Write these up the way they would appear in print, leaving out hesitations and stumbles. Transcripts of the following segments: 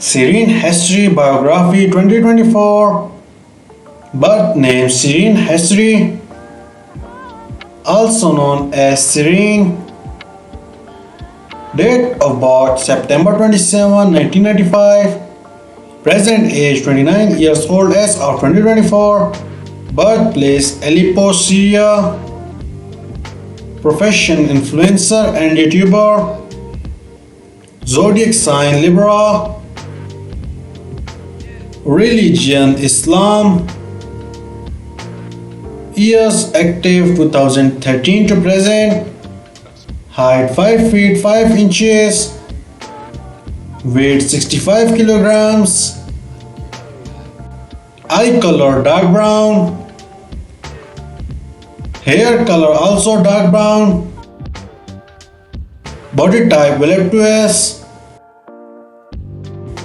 Serene Hesri Biography 2024. Birth name Serene Hesri, also known as Serene. Date of birth September 27, 1995. Present age 29 years old as of 2024. Birthplace Aleppo, Syria. Profession influencer and YouTuber. Zodiac sign Libra. Religion Islam. Years active 2013 to present. Height 5 feet 5 inches. Weight 65 kilograms. Eye color dark brown. Hair color also dark brown. Body type voluptuous.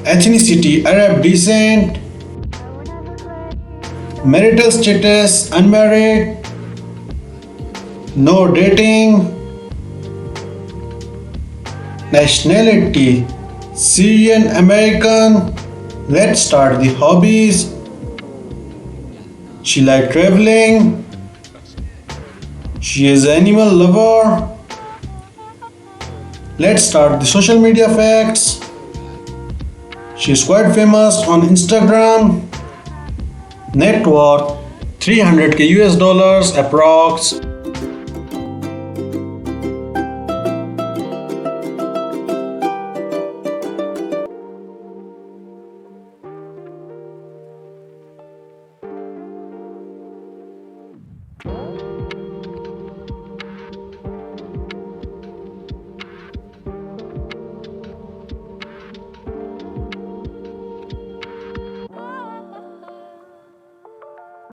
Ethnicity Arab descent. Marital status unmarried. No dating. Nationality Syrian American. Let's start the hobbies. She likes traveling. She is an animal lover. Let's start the social media facts. She is quite famous on Instagram. Net worth $300k approx.